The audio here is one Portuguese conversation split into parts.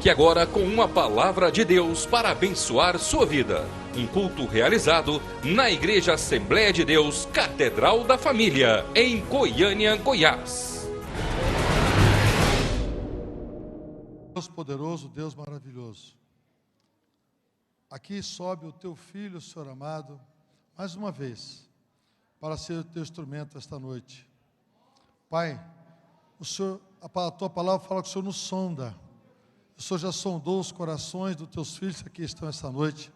Fique agora com uma palavra de Deus para abençoar sua vida. Um culto realizado na Igreja Assembleia de Deus, Catedral da Família, em Goiânia, Goiás. Deus poderoso, Deus maravilhoso. Aqui sobe o teu filho, Senhor amado, mais uma vez, para ser o teu instrumento esta noite. Pai, a tua palavra fala que o Senhor nos sonda. O Senhor já sondou os corações dos teus filhos que aqui estão esta noite.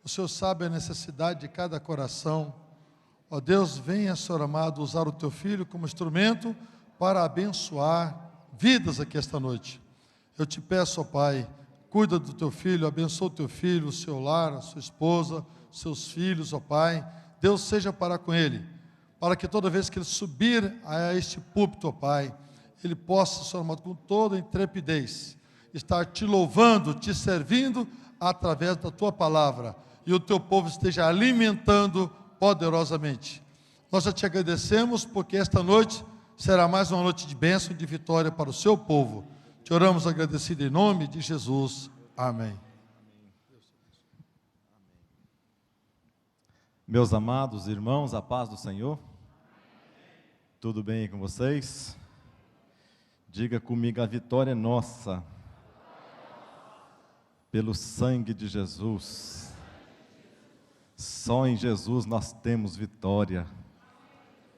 O Senhor sabe a necessidade de cada coração. Ó Deus, venha, Senhor amado, usar o teu filho como instrumento para abençoar vidas aqui esta noite. Eu te peço, ó Pai, cuida do teu filho, abençoa o teu filho, o seu lar, a sua esposa, seus filhos, ó Pai. Deus seja para com ele, para que toda vez que ele subir a este púlpito, ó Pai, ele possa, Senhor amado, com toda intrepidez, estar te louvando, te servindo através da tua palavra, e o teu povo esteja alimentando poderosamente. Nós já te agradecemos, porque esta noite será mais uma noite de bênção e de vitória para o seu povo. Te oramos agradecido em nome de Jesus. Amém. Meus amados irmãos, a paz do Senhor. Tudo bem com vocês? Diga comigo: a vitória é nossa. Pelo sangue de Jesus. Só em Jesus nós temos vitória.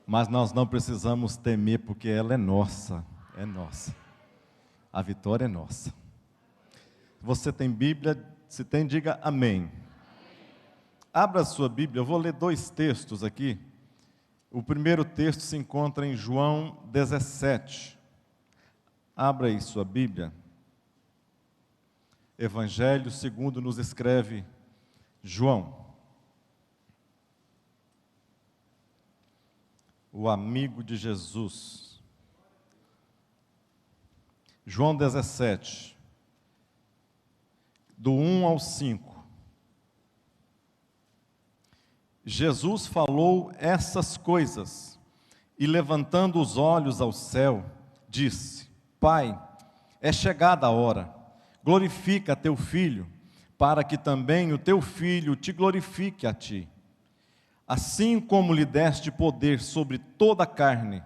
Mas nós não precisamos temer, porque ela é nossa. É nossa. A vitória é nossa. Você tem Bíblia? Se tem, diga amém. Abra a sua Bíblia, eu vou ler dois textos aqui. O primeiro texto se encontra em João 17. Abra aí sua Bíblia. Evangelho segundo nos escreve João, o amigo de Jesus. João 17, do 1 ao 5. Jesus falou essas coisas e, levantando os olhos ao céu, disse: Pai, é chegada a hora. Glorifica teu filho, para que também o teu filho te glorifique a ti. Assim como lhe deste poder sobre toda a carne,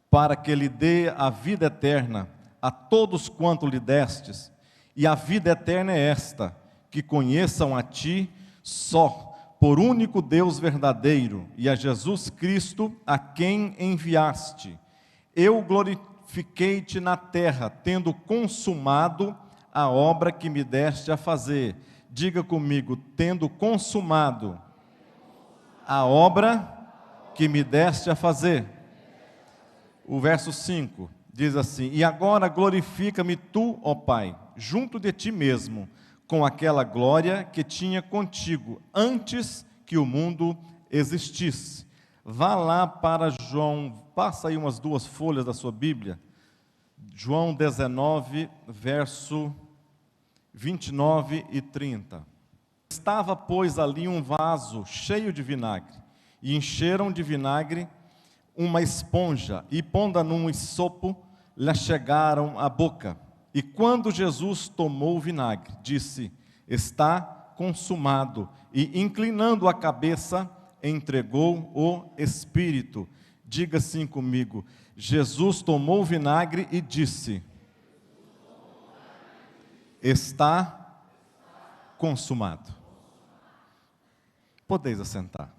para que lhe dê a vida eterna a todos quanto lhe destes, e a vida eterna é esta, que conheçam a ti só, por único Deus verdadeiro, e a Jesus Cristo, a quem enviaste. Eu glorifiquei-te na terra, tendo consumado a obra que me deste a fazer. Diga comigo: tendo consumado a obra que me deste a fazer. O verso 5 diz assim: E agora glorifica-me tu, ó Pai, junto de ti mesmo, com aquela glória que tinha contigo, antes que o mundo existisse. Vá lá para João, passa aí umas duas folhas da sua Bíblia, João 19, verso 29 e 30. Estava, pois, ali um vaso cheio de vinagre, e encheram de vinagre uma esponja, e pondo num hisopo, lhe chegaram à boca. E quando Jesus tomou o vinagre, disse: Está consumado, e inclinando a cabeça, entregou o Espírito. Diga assim comigo: Jesus tomou o vinagre e disse: Está consumado. Podeis assentar.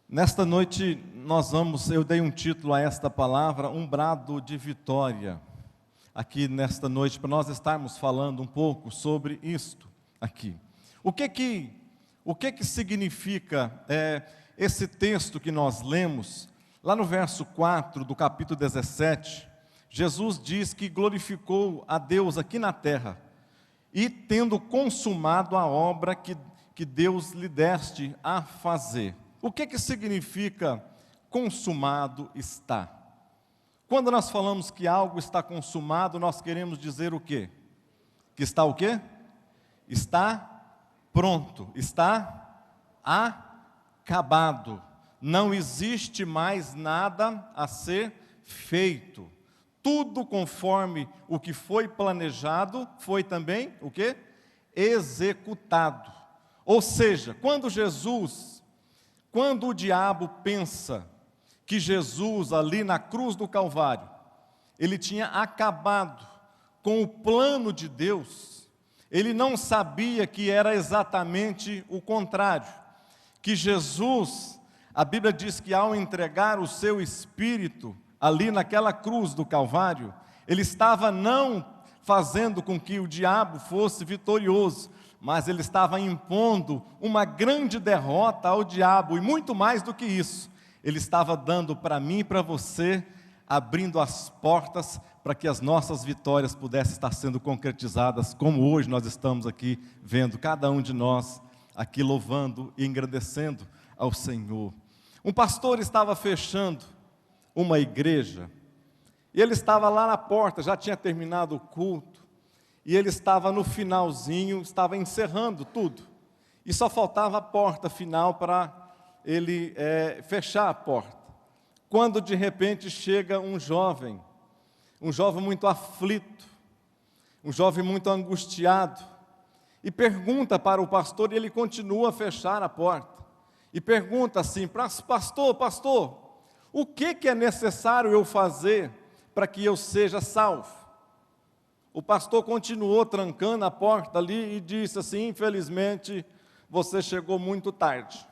Nesta noite eu dei um título a esta palavra, um brado de vitória. Aqui nesta noite, para nós estarmos falando um pouco sobre isto aqui. O que que significa esse texto que nós lemos? Lá no verso 4 do capítulo 17, Jesus diz que glorificou a Deus aqui na terra, e tendo consumado a obra que Deus lhe deste a fazer. O que significa consumado está? Quando nós falamos que algo está consumado, nós queremos dizer o quê? Que está o quê? Está pronto, está acabado. não existe mais nada a ser feito. Tudo conforme o que foi planejado, foi também o quê? Executado. Ou seja, quando o diabo pensa que Jesus ali na cruz do Calvário, ele tinha acabado com o plano de Deus, ele não sabia que era exatamente o contrário, que Jesus, a Bíblia diz que ao entregar o seu Espírito ali naquela cruz do Calvário, ele estava não fazendo com que o diabo fosse vitorioso, mas ele estava impondo uma grande derrota ao diabo, e muito mais do que isso, ele estava dando para mim e para você, abrindo as portas para que as nossas vitórias pudessem estar sendo concretizadas, como hoje nós estamos aqui vendo, cada um de nós aqui louvando e engrandecendo ao Senhor. Um pastor estava fechando uma igreja, e ele estava lá na porta, já tinha terminado o culto, e ele estava no finalzinho, estava encerrando tudo, e só faltava a porta final para ele fechar a porta, quando de repente chega um jovem muito aflito, um jovem muito angustiado, e pergunta para o pastor, e ele continua a fechar a porta, e pergunta assim, pastor, o que é necessário eu fazer para que eu seja salvo? O pastor continuou trancando a porta ali e disse assim, infelizmente, você chegou muito tarde.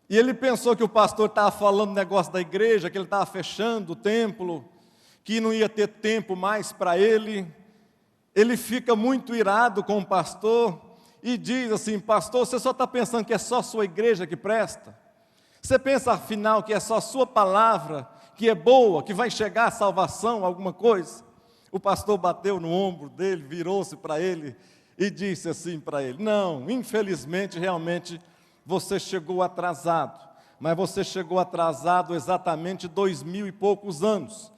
E ele pensou que o pastor estava falando negócio da igreja, que ele estava fechando o templo, que não ia ter tempo mais para ele. Ele fica muito irado com o pastor e diz assim, pastor, você só está pensando que é só a sua igreja que presta? Você pensa afinal que é só a sua palavra que é boa, que vai chegar a salvação, alguma coisa? O pastor bateu no ombro dele, virou-se para ele e disse assim para ele, não, infelizmente, realmente, você chegou atrasado, mas você chegou atrasado exatamente 2000 e poucos anos,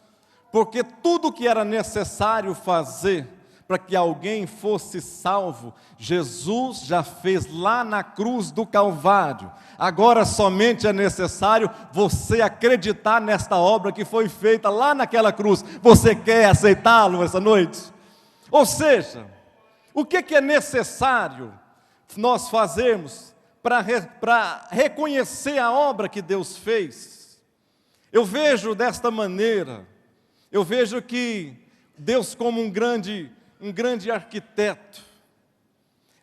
porque tudo que era necessário fazer para que alguém fosse salvo, Jesus já fez lá na cruz do Calvário. Agora somente é necessário você acreditar nesta obra que foi feita lá naquela cruz. Você quer aceitá-lo essa noite? Ou seja, o que é necessário nós fazermos para reconhecer a obra que Deus fez? Eu vejo desta maneira, eu vejo que Deus como um grande arquiteto,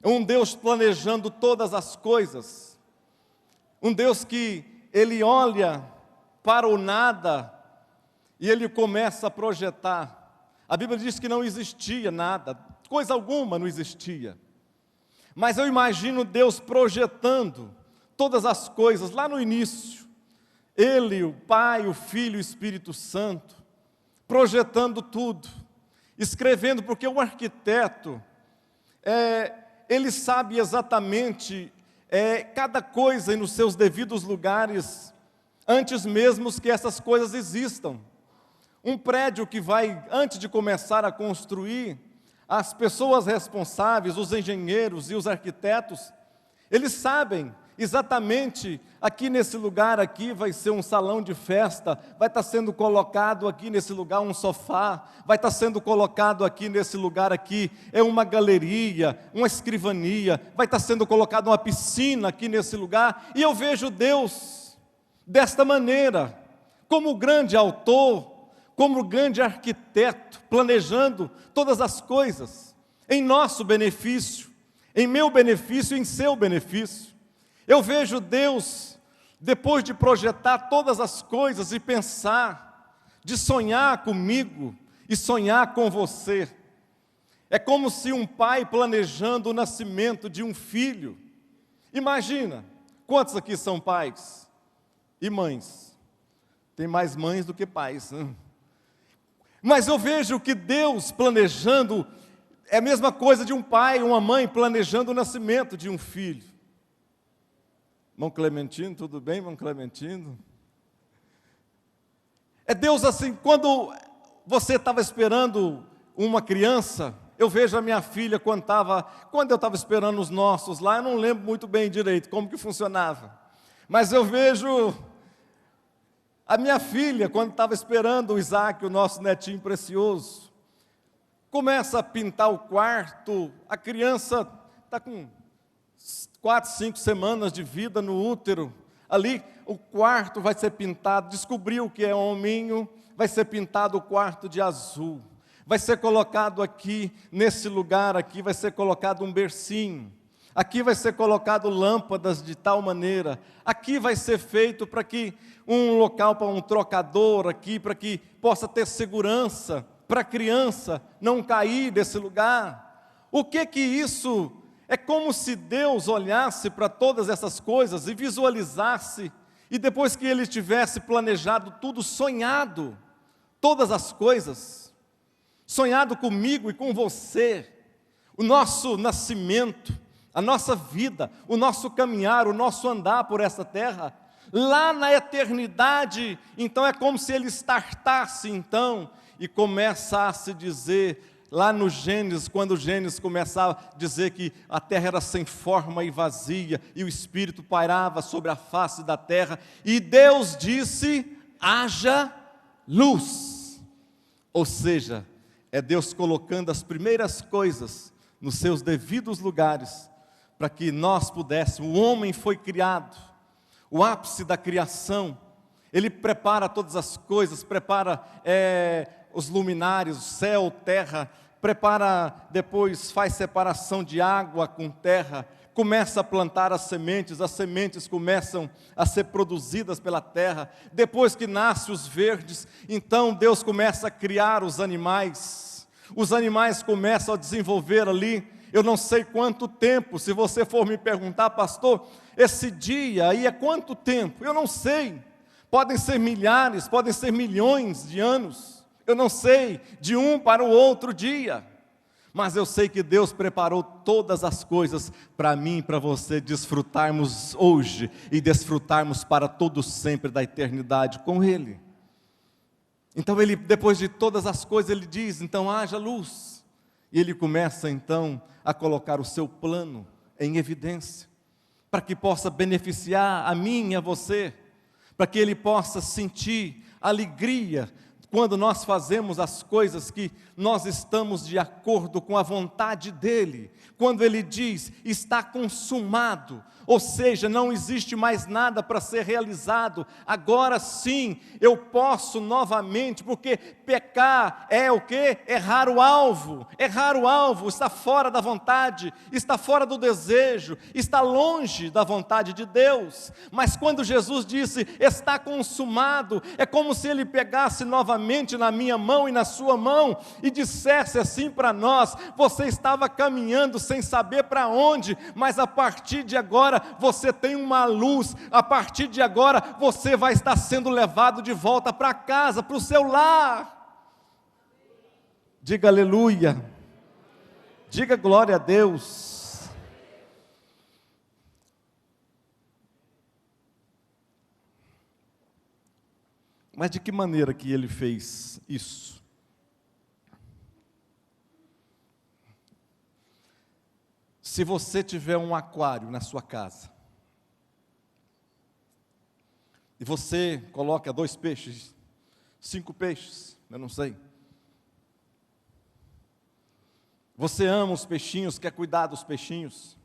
um Deus planejando todas as coisas, um Deus que Ele olha para o nada e Ele começa a projetar. A Bíblia diz que não existia nada, coisa alguma não existia, mas eu imagino Deus projetando todas as coisas lá no início, Ele, o Pai, o Filho e o Espírito Santo, projetando tudo, escrevendo, porque o arquiteto, ele sabe exatamente cada coisa nos seus devidos lugares, antes mesmo que essas coisas existam. Um prédio que vai, antes de começar a construir, as pessoas responsáveis, os engenheiros e os arquitetos, eles sabem exatamente, aqui nesse lugar aqui vai ser um salão de festa, vai estar sendo colocado aqui nesse lugar um sofá, vai estar sendo colocado aqui nesse lugar aqui, uma galeria, uma escrivania, vai estar sendo colocado uma piscina aqui nesse lugar, e eu vejo Deus desta maneira, como grande autor, como grande arquiteto, planejando todas as coisas, em nosso benefício, em meu benefício e em seu benefício. Eu vejo Deus, depois de projetar todas as coisas e pensar, de sonhar comigo e sonhar com você. É como se um pai planejando o nascimento de um filho. Imagina, quantos aqui são pais e mães? Tem mais mães do que pais, né? Mas eu vejo que Deus planejando, é a mesma coisa de um pai, uma mãe planejando o nascimento de um filho. Irmão Clementino, tudo bem, irmão Clementino? É Deus assim, quando você estava esperando uma criança, eu vejo a minha filha quando eu estava esperando os nossos lá, eu não lembro muito bem direito como que funcionava. Mas eu vejo a minha filha, quando estava esperando o Isaac, o nosso netinho precioso, começa a pintar o quarto, a criança está com 4, 5 semanas de vida no útero, ali o quarto vai ser pintado, descobriu que é hominho, vai ser pintado o quarto de azul, vai ser colocado aqui, nesse lugar aqui, vai ser colocado um bercinho, aqui vai ser colocado lâmpadas de tal maneira, aqui vai ser feito para que um local para um trocador aqui, para que possa ter segurança, para a criança não cair desse lugar. O que isso é? Como se Deus olhasse para todas essas coisas e visualizasse, e depois que Ele tivesse planejado tudo, sonhado, todas as coisas, sonhado comigo e com você, o nosso nascimento, a nossa vida, o nosso caminhar, o nosso andar por essa terra, lá na eternidade. Então é como se Ele startasse então, e começasse a dizer, lá no Gênesis, quando o Gênesis começava a dizer que a terra era sem forma e vazia, e o Espírito pairava sobre a face da terra, e Deus disse, haja luz. Ou seja, é Deus colocando as primeiras coisas nos seus devidos lugares, para que nós pudéssemos, o homem foi criado, o ápice da criação, Ele prepara todas as coisas, prepara os luminares, o céu, terra, prepara, depois faz separação de água com terra, começa a plantar as sementes começam a ser produzidas pela terra, depois que nascem os verdes, então Deus começa a criar os animais começam a desenvolver ali, eu não sei quanto tempo, se você for me perguntar, pastor, esse dia aí é quanto tempo? Eu não sei, podem ser milhares, podem ser milhões de anos, eu não sei, de um para o outro dia, mas eu sei que Deus preparou todas as coisas para mim e para você desfrutarmos hoje e desfrutarmos para todo sempre da eternidade com Ele. Então Ele, depois de todas as coisas, Ele diz, então haja luz, e Ele começa então a colocar o seu plano em evidência, para que possa beneficiar a mim e a você, para que Ele possa sentir alegria, quando nós fazemos as coisas que nós estamos de acordo com a vontade dEle, quando Ele diz, está consumado, ou seja, não existe mais nada para ser realizado, agora sim, eu posso novamente, porque pecar é o quê? Errar o alvo, está fora da vontade, está fora do desejo, está longe da vontade de Deus, mas quando Jesus disse, está consumado, é como se Ele pegasse novamente na minha mão e na sua mão, e dissesse assim para nós, você estava caminhando sem saber para onde, mas a partir de agora, você tem uma luz, a partir de agora, você vai estar sendo levado de volta para casa, para o seu lar. Diga aleluia, diga glória a Deus. Mas de que maneira que Ele fez isso? Se você tiver um aquário na sua casa, e você coloca 2 peixes, 5 peixes, eu não sei. Você ama os peixinhos, quer cuidar dos peixinhos.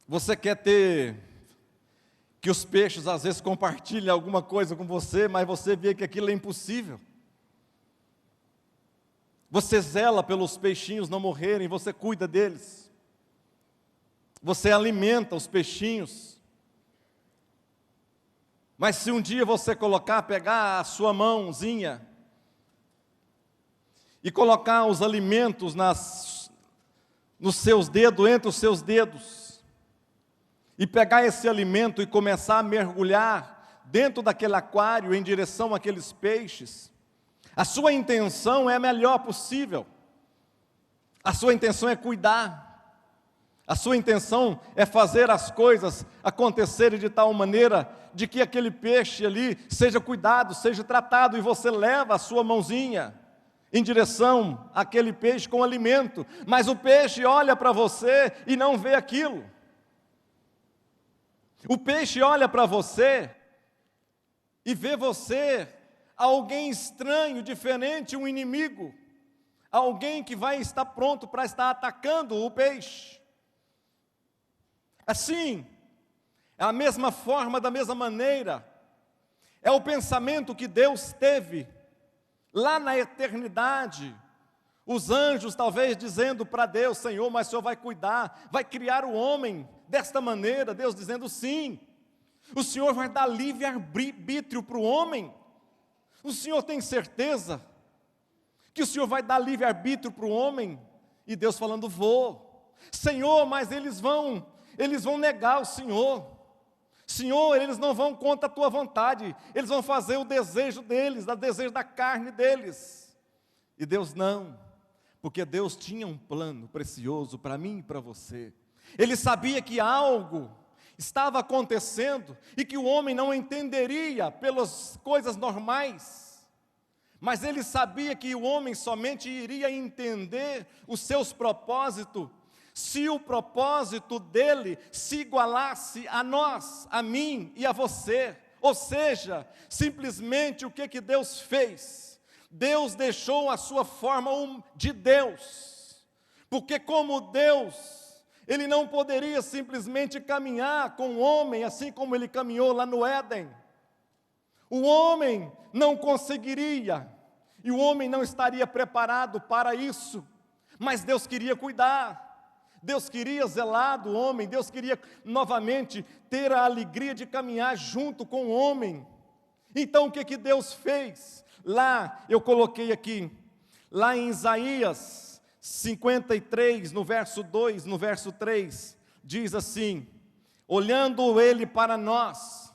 Você quer ter, que os peixes às vezes compartilhem alguma coisa com você, mas você vê que aquilo é impossível. Você zela pelos peixinhos não morrerem, você cuida deles. Você alimenta os peixinhos. Mas se um dia você pegar a sua mãozinha e colocar os alimentos nos seus dedos, entre os seus dedos, e pegar esse alimento e começar a mergulhar dentro daquele aquário em direção àqueles peixes, a sua intenção é a melhor possível, a sua intenção é cuidar, a sua intenção é fazer as coisas acontecerem de tal maneira de que aquele peixe ali seja cuidado, seja tratado, e você leva a sua mãozinha em direção àquele peixe com alimento, mas o peixe olha para você e não vê aquilo. O peixe olha para você e vê você alguém estranho, diferente, um inimigo, alguém que vai estar pronto para estar atacando o peixe. Assim, é a mesma forma, da mesma maneira, é o pensamento que Deus teve lá na eternidade. Os anjos talvez dizendo para Deus: Senhor, mas o Senhor vai cuidar, vai criar o homem desta maneira. Deus dizendo: sim, o Senhor vai dar livre-arbítrio para o homem. O Senhor tem certeza que o Senhor vai dar livre-arbítrio para o homem? E Deus falando: vou. Senhor, mas eles vão negar o Senhor. Senhor, eles não vão contra a tua vontade, eles vão fazer o desejo deles, o desejo da carne deles. E Deus não, porque Deus tinha um plano precioso para mim e para você. Ele sabia que algo estava acontecendo e que o homem não entenderia pelas coisas normais, mas ele sabia que o homem somente iria entender os seus propósitos se o propósito dele se igualasse a nós, a mim e a você. Ou seja, simplesmente o que Deus fez? Deus deixou a sua forma de Deus, porque como Deus, Ele não poderia simplesmente caminhar com o homem, assim como Ele caminhou lá no Éden. O homem não conseguiria, e o homem não estaria preparado para isso, mas Deus queria cuidar. Deus queria zelar do homem, Deus queria novamente ter a alegria de caminhar junto com o homem. Então o que Deus fez? Lá, eu coloquei aqui, lá em Isaías 53, no verso 2, no verso 3, diz assim: olhando ele para nós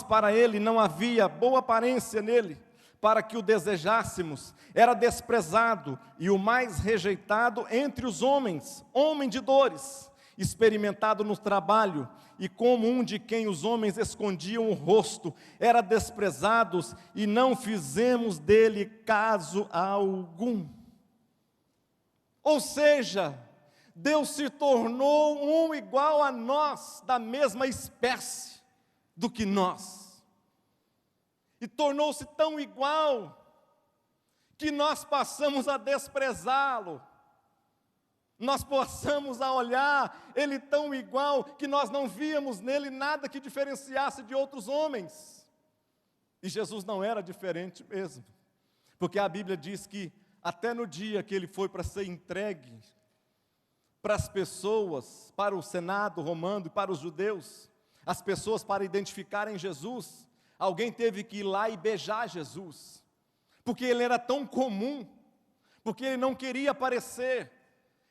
para ele não havia boa aparência nele, para que o desejássemos, era desprezado e o mais rejeitado entre os homens, homem de dores, experimentado no trabalho, e como um de quem os homens escondiam o rosto, era desprezados e não fizemos dele caso algum. Ou seja, Deus se tornou um igual a nós, da mesma espécie do que nós. E tornou-se tão igual que nós passamos a desprezá-lo. Nós passamos a olhar ele tão igual que nós não víamos nele nada que diferenciasse de outros homens. E Jesus não era diferente mesmo, porque a Bíblia diz que até no dia que ele foi para ser entregue para as pessoas, para o Senado romano e para os judeus, as pessoas para identificarem Jesus, alguém teve que ir lá e beijar Jesus, porque ele era tão comum, porque ele não queria aparecer.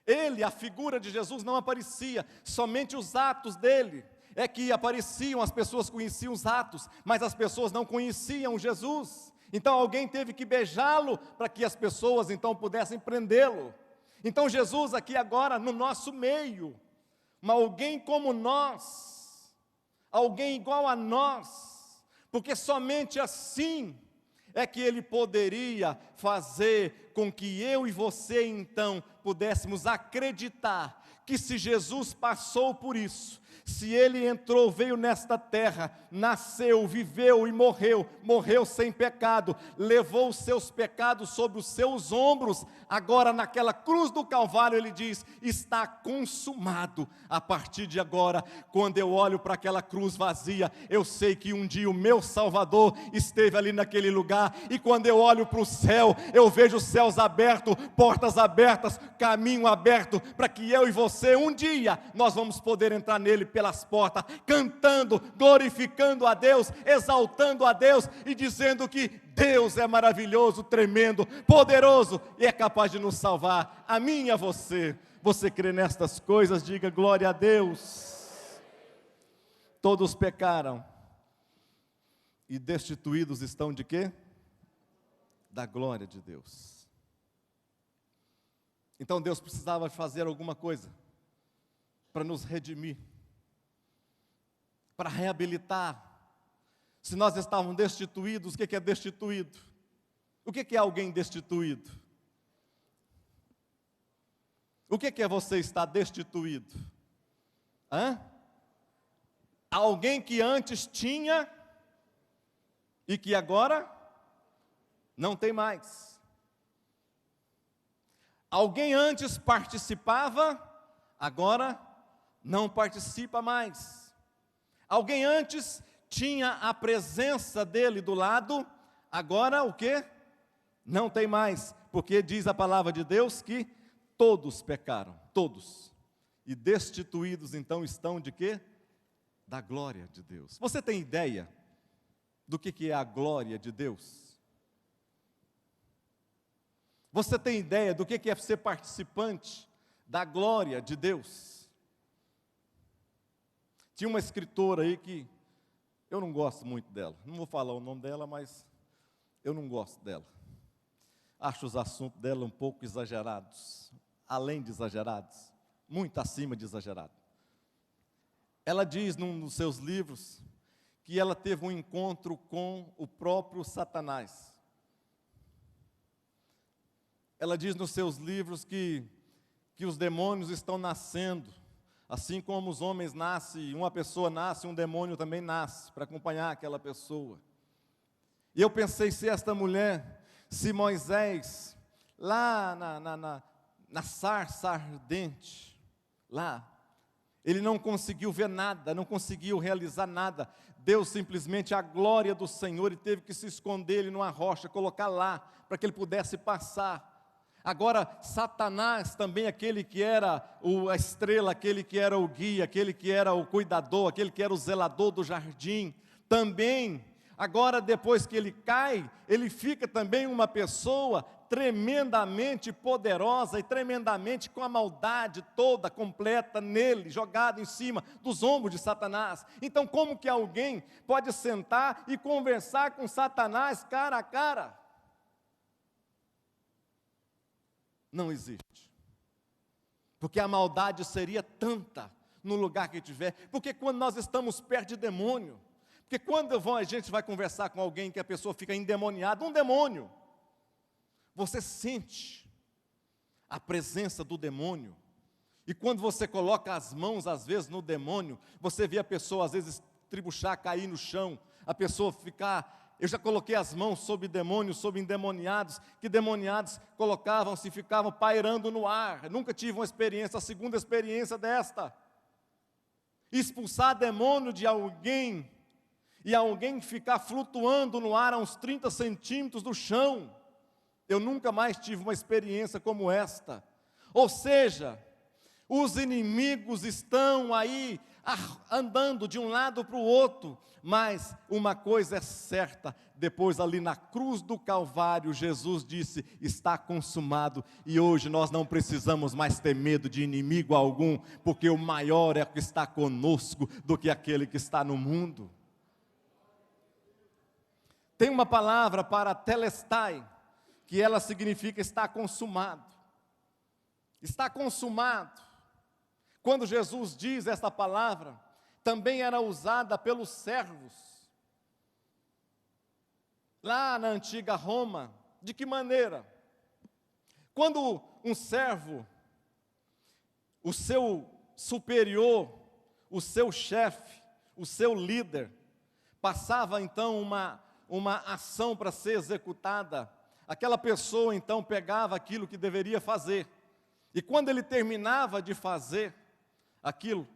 Ele, a figura de Jesus, não aparecia, somente os atos dele é que apareciam, as pessoas conheciam os atos, mas as pessoas não conheciam Jesus. Então alguém teve que beijá-lo para que as pessoas então pudessem prendê-lo. Então Jesus aqui agora no nosso meio, alguém como nós, alguém igual a nós, porque somente assim é que ele poderia fazer com que eu e você então pudéssemos acreditar que se Jesus passou por isso, se ele entrou, veio nesta terra, nasceu, viveu e morreu sem pecado, levou os seus pecados sobre os seus ombros, agora naquela cruz do Calvário ele diz, está consumado. A partir de agora, quando eu olho para aquela cruz vazia, eu sei que um dia o meu Salvador esteve ali naquele lugar, e quando eu olho para o céu, eu vejo os céus abertos, portas abertas, caminho aberto, para que eu e você, um dia, nós vamos poder entrar nele pelas portas, cantando, glorificando a Deus, exaltando a Deus e dizendo que Deus é maravilhoso, tremendo, poderoso e é capaz de nos salvar, a mim e a você. Você crê nestas coisas? Diga glória a Deus. Todos pecaram e destituídos estão de quê? Da glória de Deus. Então Deus precisava fazer alguma coisa para nos redimir, para reabilitar. Se nós estávamos destituídos, o que é destituído? O que é alguém destituído? O que é você estar destituído? Alguém que antes tinha e que agora não tem mais. Alguém antes participava, agora não participa mais. Alguém antes tinha a presença dele do lado, agora o quê? Não tem mais, porque diz a palavra de Deus que todos pecaram, todos. E destituídos então estão de quê? Da glória de Deus. Você tem ideia do que é a glória de Deus? Você tem ideia do que é ser participante da glória de Deus? Tinha uma escritora aí que eu não gosto muito dela. Não vou falar o nome dela, mas eu não gosto dela. Acho os assuntos dela um pouco exagerados, além de exagerados, muito acima de exagerado. Ela diz num dos seus livros que ela teve um encontro com o próprio Satanás. Ela diz nos seus livros que os demônios estão nascendo, assim como os homens nascem, uma pessoa nasce, um demônio também nasce, para acompanhar aquela pessoa. E eu pensei, se esta mulher, se Moisés, lá na sarça ardente, lá, ele não conseguiu ver nada, não conseguiu realizar nada. Deus simplesmente, a glória do Senhor, e teve que se esconder ele numa rocha, colocar lá, para que ele pudesse passar. Agora, Satanás também, aquele que era a estrela, aquele que era o guia, aquele que era o cuidador, aquele que era o zelador do jardim, também, agora depois que ele cai, ele fica também uma pessoa tremendamente poderosa e tremendamente com a maldade toda completa nele, jogada em cima dos ombros de Satanás. Então, como que alguém pode sentar e conversar com Satanás cara a cara? Não existe. Porque a maldade seria tanta no lugar que estiver. Porque quando nós estamos perto de demônio, porque quando a gente vai conversar com alguém que a pessoa fica endemoniada, um demônio, você sente a presença do demônio. E quando você coloca as mãos, às vezes, no demônio, você vê a pessoa, às vezes, tribuchar, cair no chão, a pessoa ficar... Eu já coloquei as mãos sobre demônios, sobre endemoniados, que demoniados colocavam-se e ficavam pairando no ar. Eu nunca tive uma experiência, a segunda experiência desta. Expulsar demônio de alguém, e alguém ficar flutuando no ar a uns 30 centímetros do chão. Eu nunca mais tive uma experiência como esta. Ou seja, os inimigos estão aí andando de um lado para o outro, mas uma coisa é certa, depois ali na cruz do Calvário, Jesus disse, está consumado, e hoje nós não precisamos mais ter medo de inimigo algum, porque o maior é o que está conosco do que aquele que está no mundo. Tem uma palavra para telestai, que ela significa está consumado. Está consumado. Quando Jesus diz essa palavra, também era usada pelos servos. Lá na antiga Roma, de que maneira? Quando um servo, o seu superior, o seu chefe, o seu líder, passava então uma ação para ser executada, aquela pessoa então pegava aquilo que deveria fazer, e quando ele terminava de fazer aquilo,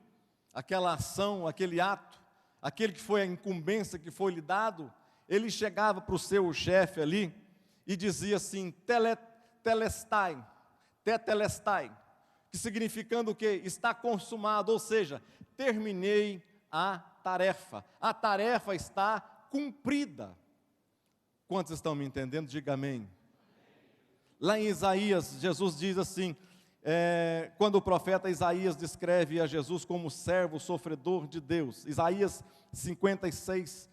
aquela ação, aquele ato, aquele que foi a incumbência que foi lhe dado, ele chegava para o seu chefe ali e dizia assim, tetelestai, que significando o quê? Está consumado, ou seja, terminei a tarefa está cumprida. Quantos estão me entendendo? Diga amém. Lá em Isaías, Jesus diz assim, quando o profeta Isaías descreve a Jesus como servo sofredor de Deus, Isaías 53,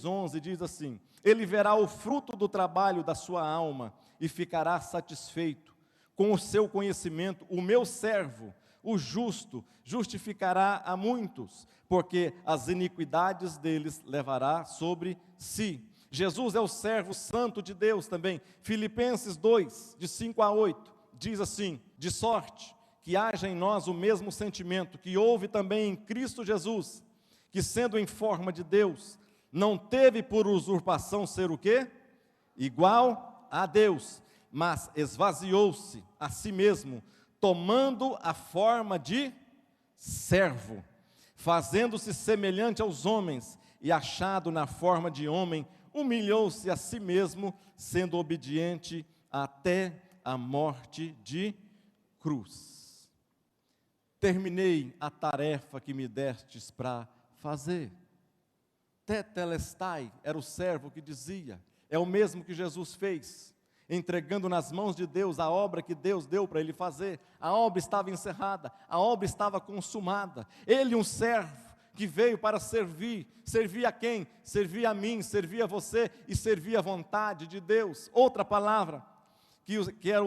11 diz assim, ele verá o fruto do trabalho da sua alma e ficará satisfeito com o seu conhecimento, o meu servo, o justo, justificará a muitos, porque as iniquidades deles levará sobre si. Jesus é o servo santo de Deus também. Filipenses 2, de 5 a 8, diz assim, de sorte que haja em nós o mesmo sentimento que houve também em Cristo Jesus, que sendo em forma de Deus, não teve por usurpação ser o quê? Igual a Deus, mas esvaziou-se a si mesmo, tomando a forma de servo, fazendo-se semelhante aos homens, e achado na forma de homem, humilhou-se a si mesmo, sendo obediente até a morte de cruz. Terminei a tarefa que me destes para fazer. Tetelestai era o servo que dizia, é o mesmo que Jesus fez, entregando nas mãos de Deus a obra que Deus deu para ele fazer. A obra estava encerrada, a obra estava consumada. Ele, um servo que veio para servir. Servir a quem? Servir a mim, servir a você e servir a vontade de Deus. Outra palavra que era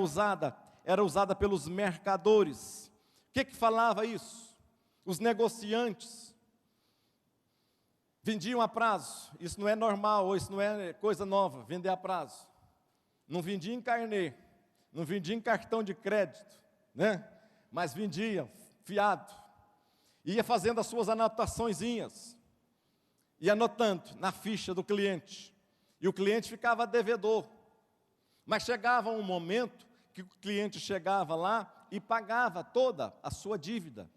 usada pelos mercadores. O que falava isso? Os negociantes vendiam a prazo. Isso não é normal, ou isso não é coisa nova, vender a prazo. Não vendia em carnê, não vendia em cartão de crédito, né? Mas vendia fiado. Ia fazendo as suas anotaçõezinhas, e anotando na ficha do cliente, e o cliente ficava devedor, mas chegava um momento que o cliente chegava lá e pagava toda a sua dívida.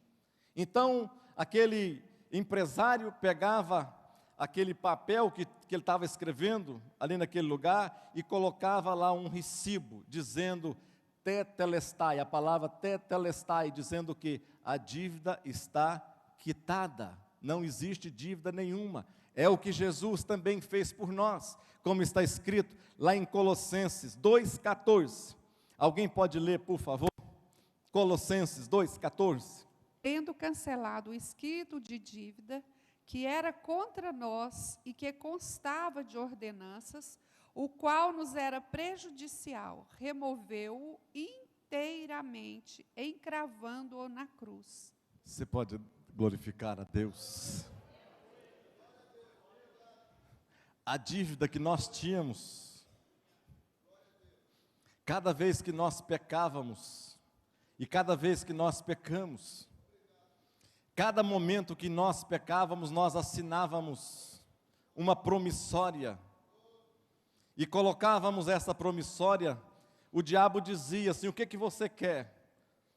Então, aquele empresário pegava aquele papel que ele estava escrevendo ali naquele lugar e colocava lá um recibo, dizendo tetelestai, a palavra tetelestai, dizendo que a dívida está quitada, não existe dívida nenhuma. É o que Jesus também fez por nós, como está escrito lá em Colossenses 2,14. Alguém pode ler, por favor? Colossenses 2,14. Tendo cancelado o escrito de dívida que era contra nós e que constava de ordenanças, o qual nos era prejudicial, removeu-o inteiramente, encravando-o na cruz. Você pode glorificar a Deus? A dívida que nós tínhamos, cada vez que nós pecávamos, e cada vez que nós pecamos, cada momento que nós pecávamos, nós assinávamos uma promissória, e colocávamos essa promissória. O diabo dizia assim: o que você quer?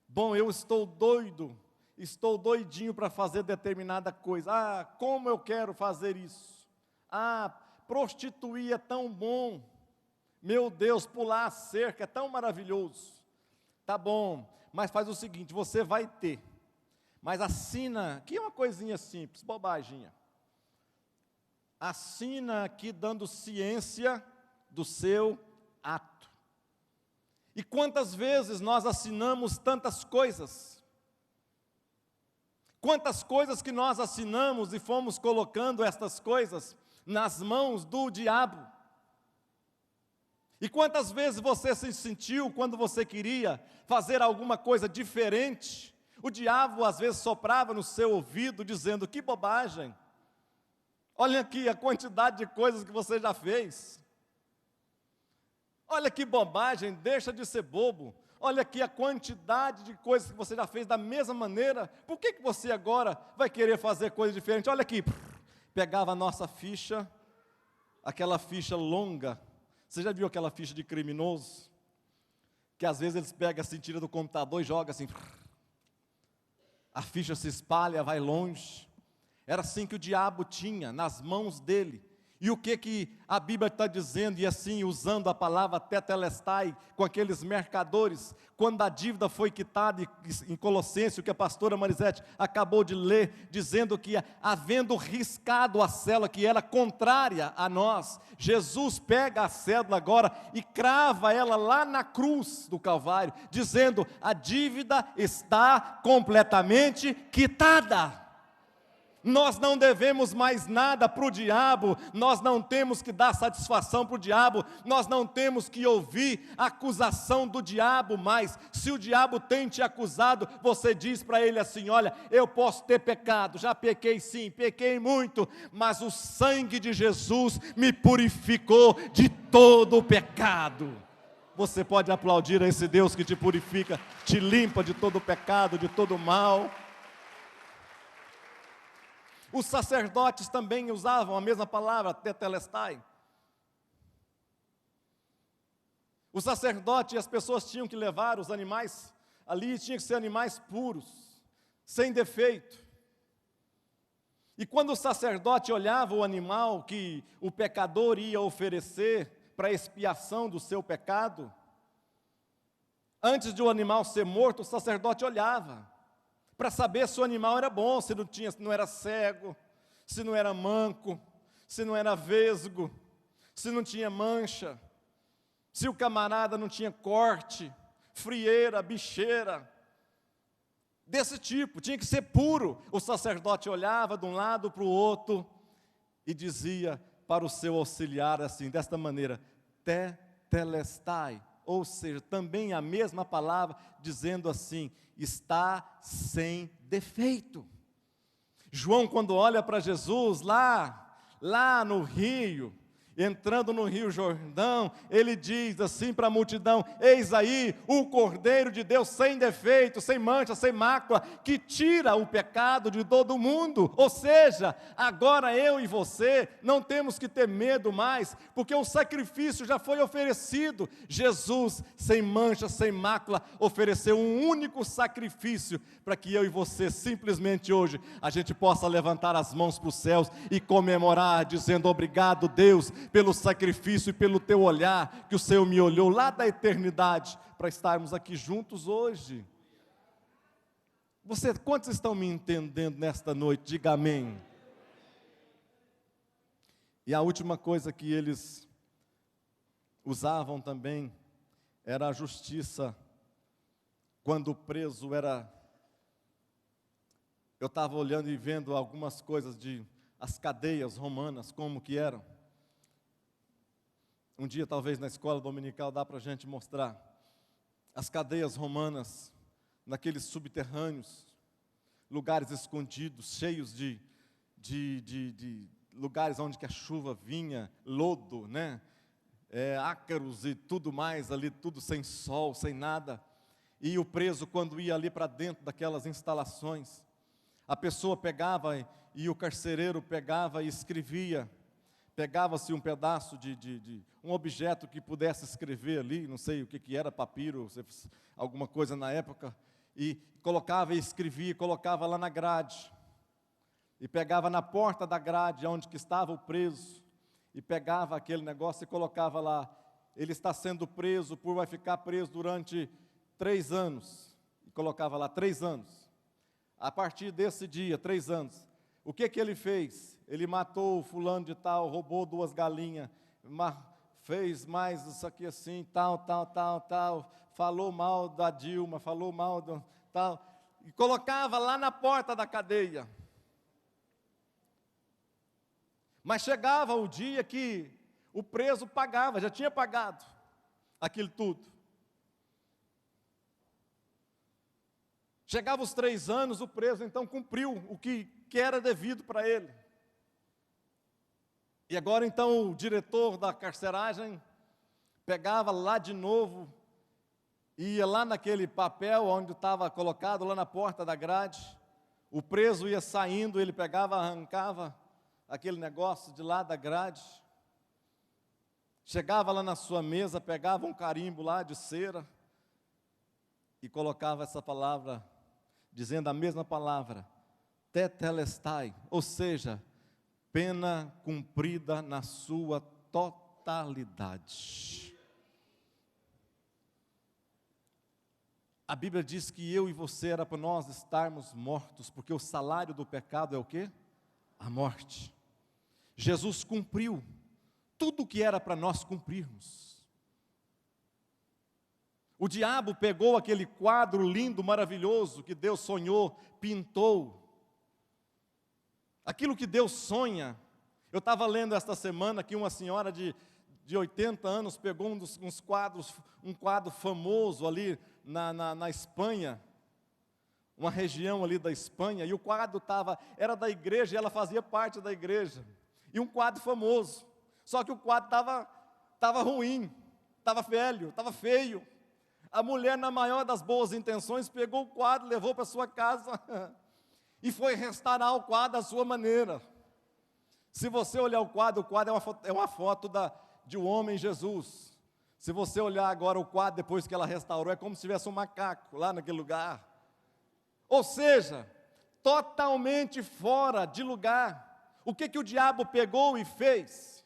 Bom, eu estou doido, estou doidinho para fazer determinada coisa. Ah, como eu quero fazer isso. Ah, prostituir é tão bom. Meu Deus, pular a cerca é tão maravilhoso. Tá bom, mas faz o seguinte, você vai ter, mas assina, aqui é uma coisinha simples, bobaginha. Assina aqui dando ciência do seu ato. E quantas vezes nós assinamos tantas coisas? Quantas coisas que nós assinamos e fomos colocando estas coisas nas mãos do diabo? E quantas vezes você se sentiu quando você queria fazer alguma coisa diferente? O diabo às vezes soprava no seu ouvido dizendo: que bobagem, olha aqui a quantidade de coisas que você já fez. Olha que bobagem, deixa de ser bobo. Olha aqui a quantidade de coisas que você já fez da mesma maneira. Por que você agora vai querer fazer coisa diferente? Olha aqui, pegava a nossa ficha, aquela ficha longa. Você já viu aquela ficha de criminoso? Que às vezes eles pegam assim, tira do computador e joga assim. A ficha se espalha, vai longe. Era assim que o diabo tinha nas mãos dele. E o que a Bíblia está dizendo, e assim, usando a palavra tetelestai, com aqueles mercadores, quando a dívida foi quitada, em Colossenses, o que a pastora Marisete acabou de ler, dizendo que, havendo riscado a cédula que era contrária a nós, Jesus pega a cédula agora e crava ela lá na cruz do Calvário, dizendo: a dívida está completamente quitada. Nós não devemos mais nada para o diabo, nós não temos que dar satisfação para o diabo, nós não temos que ouvir a acusação do diabo mais. Se o diabo tem te acusado, você diz para ele assim: olha, eu posso ter pecado, já pequei sim, pequei muito, mas o sangue de Jesus me purificou de todo o pecado. Você pode aplaudir a esse Deus que te purifica, te limpa de todo o pecado, de todo o mal. Os sacerdotes também usavam a mesma palavra, tetelestai. O sacerdote e as pessoas tinham que levar os animais ali, tinham que ser animais puros, sem defeito. E quando o sacerdote olhava o animal que o pecador ia oferecer para expiação do seu pecado, antes de o animal ser morto, o sacerdote olhava para saber se o animal era bom, se não era cego, se não era manco, se não era vesgo, se não tinha mancha, se o camarada não tinha corte, frieira, bicheira, desse tipo, tinha que ser puro. O sacerdote olhava de um lado para o outro e dizia para o seu auxiliar assim, desta maneira, tetelestai, ou seja, também a mesma palavra, dizendo assim, está sem defeito. João, quando olha para Jesus lá no rio, entrando no Rio Jordão, ele diz assim para a multidão, eis aí o Cordeiro de Deus sem defeito, sem mancha, sem mácula, que tira o pecado de todo mundo. Ou seja, agora eu e você não temos que ter medo mais, porque o sacrifício já foi oferecido. Jesus, sem mancha, sem mácula, ofereceu um único sacrifício, para que eu e você, simplesmente hoje, a gente possa levantar as mãos para os céus e comemorar, dizendo, obrigado Deus, pelo sacrifício e pelo teu olhar, que o Senhor me olhou lá da eternidade, para estarmos aqui juntos hoje. Quantos estão me entendendo nesta noite? Diga amém. E a última coisa que eles usavam também, era a justiça, quando o preso era... Eu estava olhando e vendo algumas coisas as cadeias romanas, como que eram. Um dia, talvez, na escola dominical, dá para a gente mostrar. As cadeias romanas, naqueles subterrâneos, lugares escondidos, cheios de lugares onde que a chuva vinha, lodo, né? Ácaros e tudo mais ali, tudo sem sol, sem nada. E o preso, quando ia ali para dentro daquelas instalações, a pessoa pegava e o carcereiro pegava e escrevia, pegava-se um pedaço de um objeto que pudesse escrever ali, não sei o que era, papiro, alguma coisa na época, e colocava e escrevia, colocava lá na grade, e pegava na porta da grade, onde que estava o preso, e pegava aquele negócio e colocava lá, ele está sendo preso, vai ficar preso durante 3 anos, e colocava lá 3 anos, a partir desse dia, 3 anos, o que ele fez? Ele matou o fulano de tal, roubou 2 galinhas, fez mais isso aqui assim, tal, falou mal da Dilma, falou mal do tal, e colocava lá na porta da cadeia. Mas chegava o dia que o preso pagava, já tinha pagado aquilo tudo. Chegava os 3 anos, o preso então cumpriu o que era devido para ele. E agora então o diretor da carceragem pegava lá de novo, ia lá naquele papel onde estava colocado, lá na porta da grade, o preso ia saindo, ele pegava, arrancava aquele negócio de lá da grade, chegava lá na sua mesa, pegava um carimbo lá de cera e colocava essa palavra, dizendo a mesma palavra, tetelestai, ou seja, pena cumprida na sua totalidade. A Bíblia diz que eu e você era para nós estarmos mortos, porque o salário do pecado é o quê? A morte. Jesus cumpriu tudo o que era para nós cumprirmos. O diabo pegou aquele quadro lindo, maravilhoso, que Deus sonhou, pintou. Aquilo que Deus sonha. Eu estava lendo esta semana que uma senhora de 80 anos pegou um quadro famoso ali na Espanha, uma região ali da Espanha, e o quadro era da igreja, e ela fazia parte da igreja, e um quadro famoso, só que o quadro estava ruim, estava velho, estava feio. A mulher, na maior das boas intenções, pegou o quadro, levou para sua casa, e foi restaurar o quadro à sua maneira. Se você olhar o quadro é uma foto de um homem Jesus. Se você olhar agora o quadro depois que ela restaurou, é como se tivesse um macaco lá naquele lugar. Ou seja, totalmente fora de lugar. O que o diabo pegou e fez?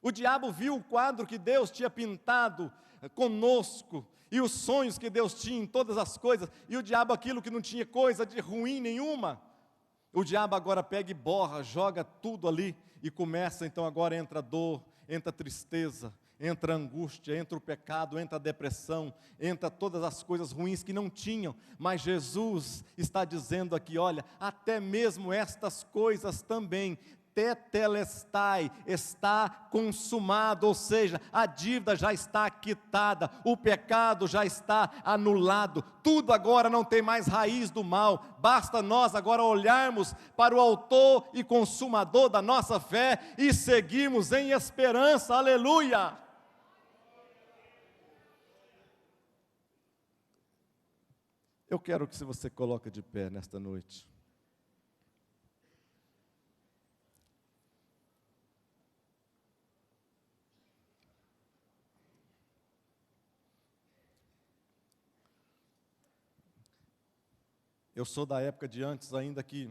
O diabo viu o quadro que Deus tinha pintado conosco, e os sonhos que Deus tinha em todas as coisas, e o diabo aquilo que não tinha coisa de ruim nenhuma. O diabo agora pega e borra, joga tudo ali, e começa, então agora entra dor, entra tristeza, entra angústia, entra o pecado, entra a depressão, entra todas as coisas ruins que não tinham, mas Jesus está dizendo aqui, olha, até mesmo estas coisas também, tetelestai, está consumado, ou seja, a dívida já está quitada, o pecado já está anulado, tudo agora não tem mais raiz do mal, basta nós agora olharmos para o autor e consumador da nossa fé e seguirmos em esperança, aleluia! Eu quero que você coloque de pé nesta noite. Eu sou da época de antes ainda que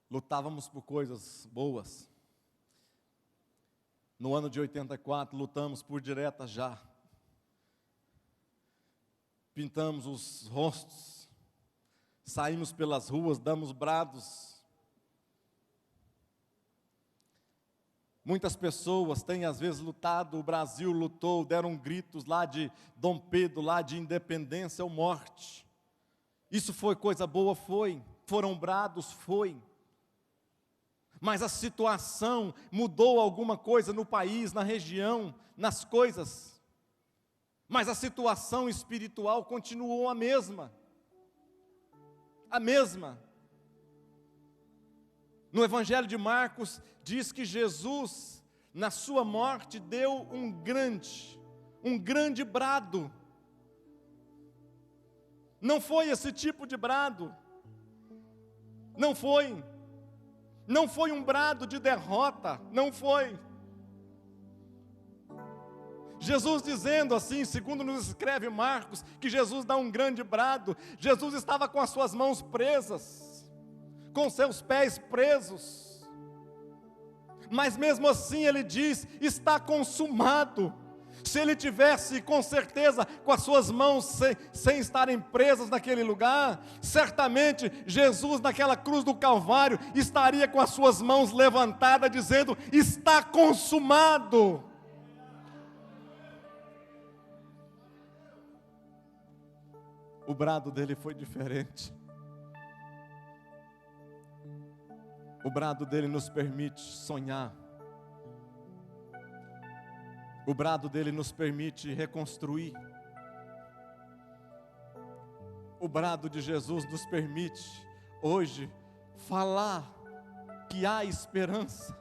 lutávamos por coisas boas. No ano de 84, lutamos por direta já. Pintamos os rostos, saímos pelas ruas, damos brados. Muitas pessoas têm às vezes lutado, o Brasil lutou, deram gritos lá de Dom Pedro, lá de independência ou morte. Isso foi coisa boa? Foi. Foram brados? Foi. Mas a situação mudou alguma coisa no país, na região, nas coisas. Mas a situação espiritual continuou a mesma. A mesma. No Evangelho de Marcos, diz que Jesus, na sua morte, deu um grande brado. Não foi esse tipo de brado. Não foi. Não foi um brado de derrota. Não foi. Jesus dizendo assim, segundo nos escreve Marcos, que Jesus dá um grande brado. Jesus estava com as suas mãos presas, com seus pés presos, mas mesmo assim ele diz, está consumado. Se ele tivesse com certeza com as suas mãos sem estarem presas naquele lugar, certamente Jesus naquela cruz do Calvário estaria com as suas mãos levantadas dizendo, está consumado. O brado dele foi diferente. O brado dele nos permite sonhar. O brado dele nos permite reconstruir. O brado de Jesus nos permite hoje falar que há esperança.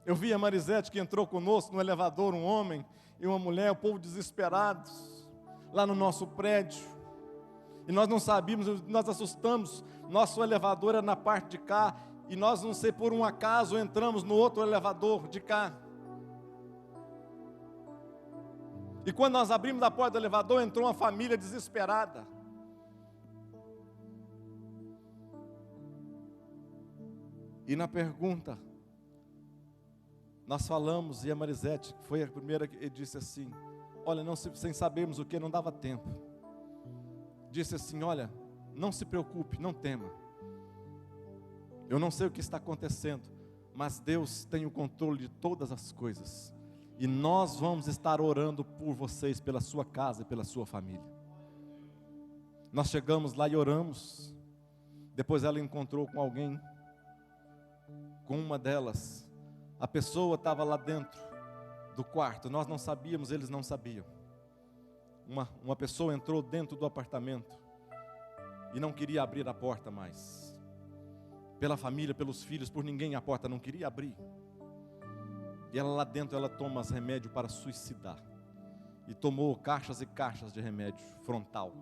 Eu vi a Marisete que entrou conosco no elevador, um homem e uma mulher, o povo desesperados, lá no nosso prédio. E nós não sabíamos, nós assustamos, nosso elevador era na parte de cá, e nós, não sei por um acaso, entramos no outro elevador de cá. E quando nós abrimos a porta do elevador, entrou uma família desesperada. E na pergunta, nós falamos, e a Marisete foi a primeira que disse assim, olha, sem sabermos o que, não dava tempo. Disse assim, olha, não se preocupe, não tema. Eu não sei o que está acontecendo, mas Deus tem o controle de todas as coisas. E nós vamos estar orando por vocês, pela sua casa e pela sua família. Nós chegamos lá e oramos. Depois ela encontrou com alguém, com uma delas. A pessoa estava lá dentro do quarto, nós não sabíamos, eles não sabiam. Uma pessoa entrou dentro do apartamento e não queria abrir a porta mais. Pela família, pelos filhos, por ninguém, a porta não queria abrir. E ela lá dentro, ela toma os remédios para suicidar. e tomou caixas e caixas de remédio frontal.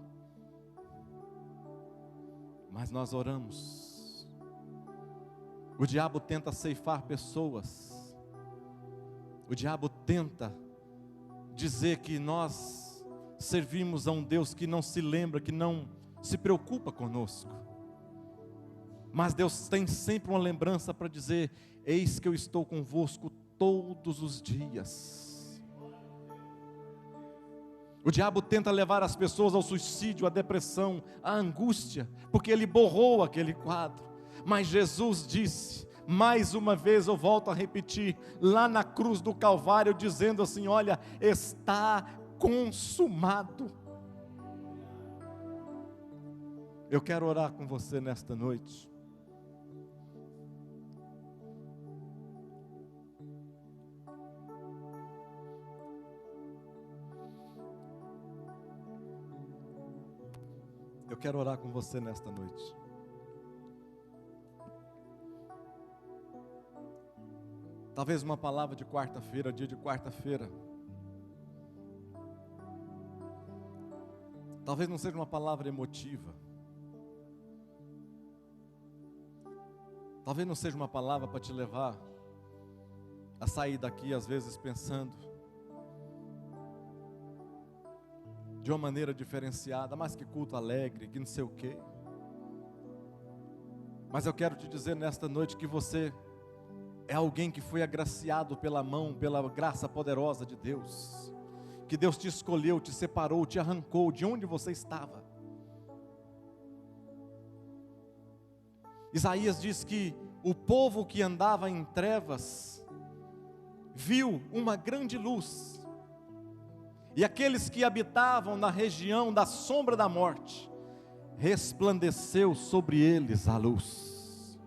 Mas nós oramos. O diabo tenta ceifar pessoas. O diabo tenta dizer que nós servimos a um Deus que não se lembra, que não se preocupa conosco. Mas Deus tem sempre uma lembrança para dizer: eis que eu estou convosco todos os dias. O diabo tenta levar as pessoas ao suicídio, à depressão, à angústia, porque ele borrou aquele quadro. Mas Jesus disse, mais uma vez eu volto a repetir, lá na cruz do Calvário, dizendo assim: olha, está consumado. Eu quero orar com você nesta noite. Eu quero orar com você nesta noite. Talvez uma palavra de quarta-feira, dia de quarta-feira. Talvez não seja uma palavra emotiva. Talvez não seja uma palavra para te levar a sair daqui, às vezes, pensando de uma maneira diferenciada, mas que culto alegre, que não sei o quê. Mas eu quero te dizer nesta noite que você é alguém que foi agraciado pela mão, pela graça poderosa de Deus. Que Deus te escolheu, te separou, te arrancou de onde você estava. Isaías diz que o povo que andava em trevas viu uma grande luz. E aqueles que habitavam na região da sombra da morte, resplandeceu sobre eles a luz.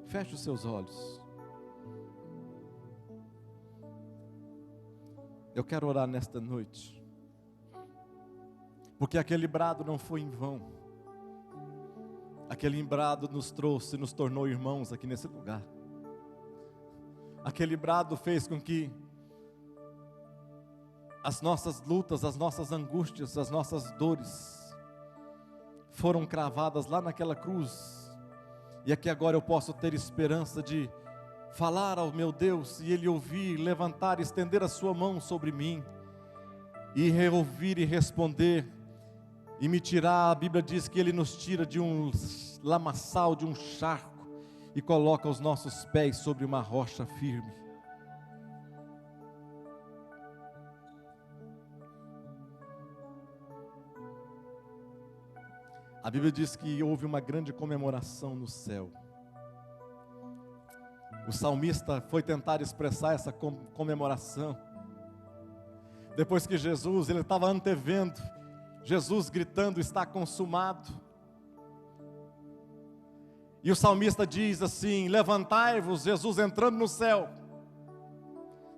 Feche os seus olhos. Eu quero orar nesta noite, porque aquele brado não foi em vão. Aquele brado nos trouxe, nos tornou irmãos aqui nesse lugar. Aquele brado fez com que as nossas lutas, as nossas angústias, as nossas dores foram cravadas lá naquela cruz. E aqui agora eu posso ter esperança de falar ao meu Deus e Ele ouvir, levantar, estender a sua mão sobre mim e ouvir e responder e me tirar. A Bíblia diz que Ele nos tira de um lamaçal, de um charco, e coloca os nossos pés sobre uma rocha firme. A Bíblia diz que houve uma grande comemoração no céu. O salmista foi tentar expressar essa comemoração. Depois que Jesus, ele estava antevendo, Jesus gritando: está consumado. E o salmista diz assim: levantai-vos, Jesus entrando no céu.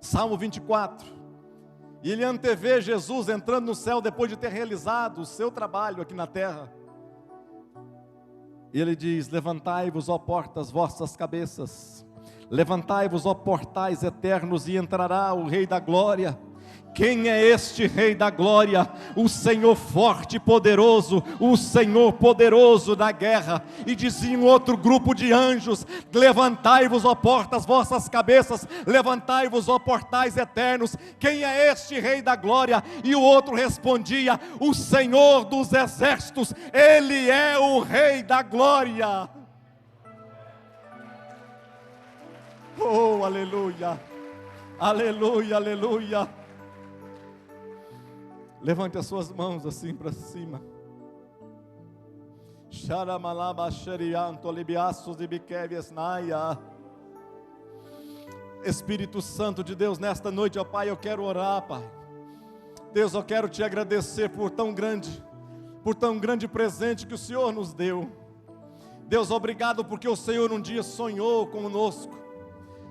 Salmo 24. E ele antevê Jesus entrando no céu depois de ter realizado o seu trabalho aqui na terra. E ele diz: levantai-vos, ó portas, vossas cabeças. Levantai-vos, ó portais eternos, e entrará o Rei da Glória. Quem é este Rei da Glória? O Senhor forte e poderoso, o Senhor poderoso na guerra. E dizia um outro grupo de anjos: levantai-vos, ó portas, vossas cabeças, levantai-vos, ó portais eternos. Quem é este Rei da Glória? E o outro respondia: o Senhor dos exércitos, Ele é o Rei da Glória. Oh, aleluia, aleluia, aleluia. Levante as suas mãos assim para cima. Espírito Santo de Deus, nesta noite, ó Pai, eu quero orar, Pai. Deus, eu quero te agradecer por tão grande presente que o Senhor nos deu. Deus, obrigado porque o Senhor um dia sonhou conosco.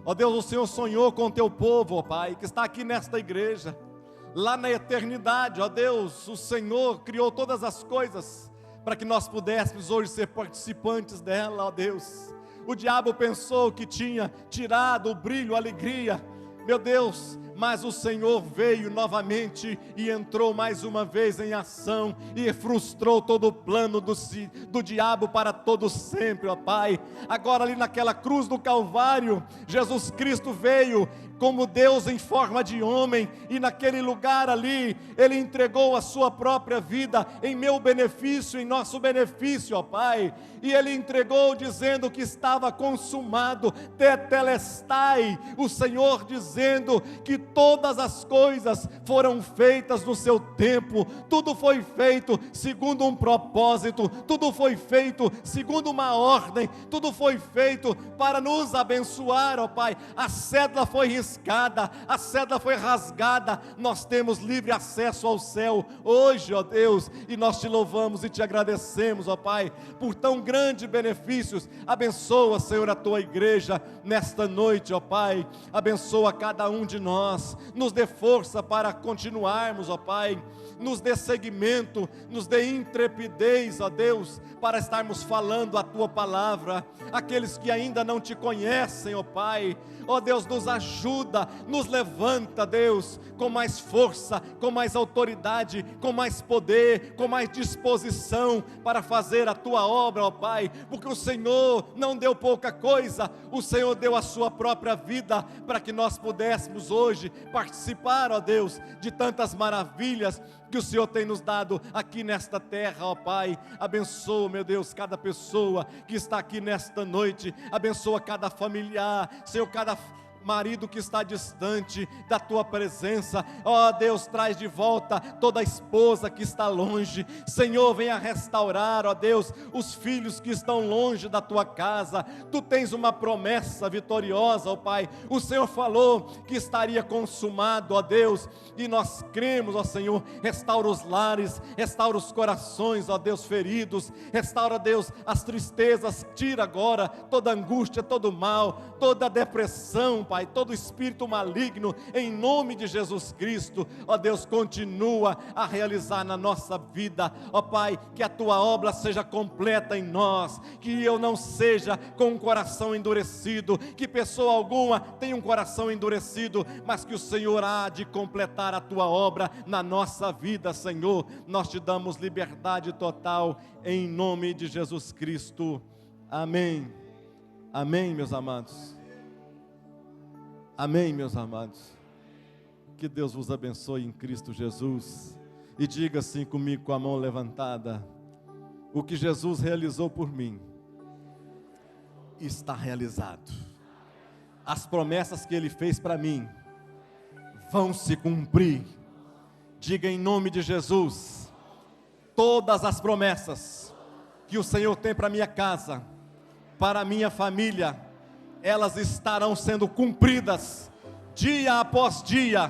Ó Deus, o Senhor sonhou com o teu povo, ó Pai, que está aqui nesta igreja. Lá na eternidade, ó Deus, o Senhor criou todas as coisas para que nós pudéssemos hoje ser participantes dela, ó Deus. O diabo pensou que tinha tirado o brilho, a alegria, meu Deus, mas o Senhor veio novamente e entrou mais uma vez em ação e frustrou todo o plano do diabo para todo sempre, ó Pai. Agora ali naquela cruz do Calvário, Jesus Cristo veio como Deus em forma de homem, e naquele lugar ali, Ele entregou a sua própria vida em meu benefício, em nosso benefício, ó Pai, e Ele entregou dizendo que estava consumado, tetelestai, o Senhor dizendo que todas as coisas foram feitas no seu tempo, tudo foi feito segundo um propósito, tudo foi feito segundo uma ordem, tudo foi feito para nos abençoar, ó Pai. A cédula foi riscada, a cédula foi rasgada, nós temos livre acesso ao céu hoje, ó Deus, e nós te louvamos e te agradecemos, ó Pai, por tão grandes benefícios. Abençoa, Senhor, a tua igreja nesta noite, ó Pai, abençoa cada um de nós, nos dê força para continuarmos, ó Pai, nos dê seguimento, nos dê intrepidez, ó Deus, para estarmos falando a tua palavra. Aqueles que ainda não te conhecem, ó Pai, ó Deus, nos ajuda, nos levanta, Deus, com mais força, com mais autoridade, com mais poder, com mais disposição para fazer a tua obra, ó Pai, porque o Senhor não deu pouca coisa, o Senhor deu a sua própria vida para que nós pudéssemos hoje participar, ó Deus, de tantas maravilhas que o Senhor tem nos dado aqui nesta terra, ó Pai. Abençoa, meu Deus, cada pessoa que está aqui nesta noite, abençoa cada familiar, Senhor, cada marido que está distante da tua presença, ó Deus, traz de volta toda a esposa que está longe, Senhor, venha restaurar, ó Deus, os filhos que estão longe da tua casa. Tu tens uma promessa vitoriosa, ó Pai, o Senhor falou que estaria consumado, ó Deus, e nós cremos, ó Senhor. Restaura os lares, restaura os corações, ó Deus, feridos, restaura, Deus, as tristezas, tira agora toda angústia, todo mal, toda depressão, Pai, todo espírito maligno, em nome de Jesus Cristo, ó Deus, continua a realizar na nossa vida, ó Pai, que a tua obra seja completa em nós, que eu não seja com um coração endurecido, que pessoa alguma tenha um coração endurecido, mas que o Senhor há de completar a tua obra na nossa vida, Senhor. Nós te damos liberdade total, em nome de Jesus Cristo, amém, amém, meus amados. Amém, meus amados. Que Deus vos abençoe em Cristo Jesus. E diga assim comigo, com a mão levantada: o que Jesus realizou por mim está realizado. As promessas que Ele fez para mim vão se cumprir. Diga em nome de Jesus: todas as promessas que o Senhor tem para minha casa, para minha família, elas estarão sendo cumpridas dia após dia,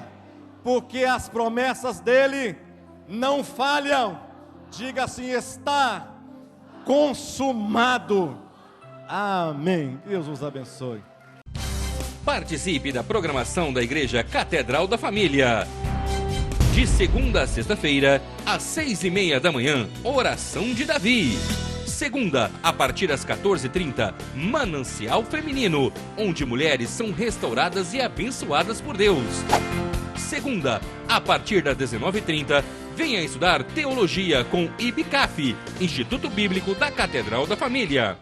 porque as promessas dele não falham. Diga assim: está consumado. Amém. Deus os abençoe. Participe da programação da Igreja Catedral da Família. De segunda a sexta-feira, às 6:30 da manhã, oração de Davi. Segunda, a partir das 14h30, Manancial Feminino, onde mulheres são restauradas e abençoadas por Deus. Segunda, a partir das 19h30, venha estudar Teologia com IBCAF, Instituto Bíblico da Catedral da Família.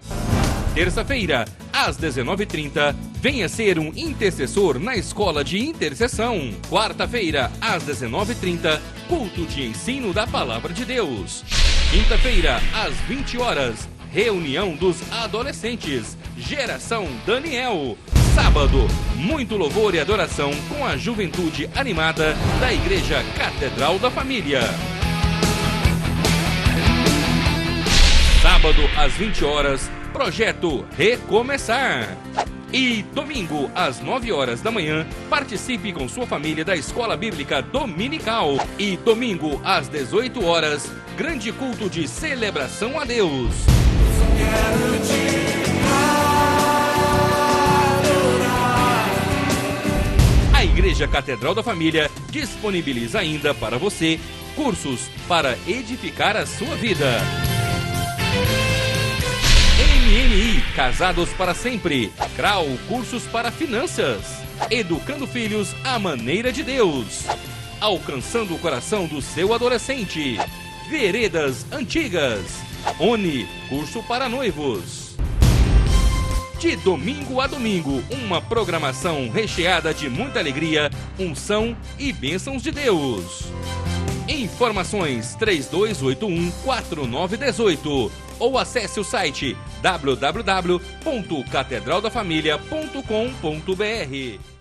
Terça-feira, às 19h30, venha ser um intercessor na Escola de Intercessão. Quarta-feira, às 19h30, culto de ensino da Palavra de Deus. Quinta-feira, às 20 horas, reunião dos adolescentes, Geração Daniel. Sábado, muito louvor e adoração com a juventude animada da Igreja Catedral da Família. Sábado, às 20 horas, projeto Recomeçar. E domingo, às 9 horas da manhã, participe com sua família da Escola Bíblica Dominical. E domingo, às 18 horas, grande culto de celebração a Deus. A Igreja Catedral da Família disponibiliza ainda para você cursos para edificar a sua vida. MMI, Casados para Sempre. CRAU, cursos para finanças. educando filhos à maneira de Deus, alcançando o coração do seu adolescente. Veredas Antigas. ONI, curso para noivos. De domingo a domingo, uma programação recheada de muita alegria, unção e bênçãos de Deus. Informações 3281-4918 ou acesse o site www.catedraldafamilia.com.br.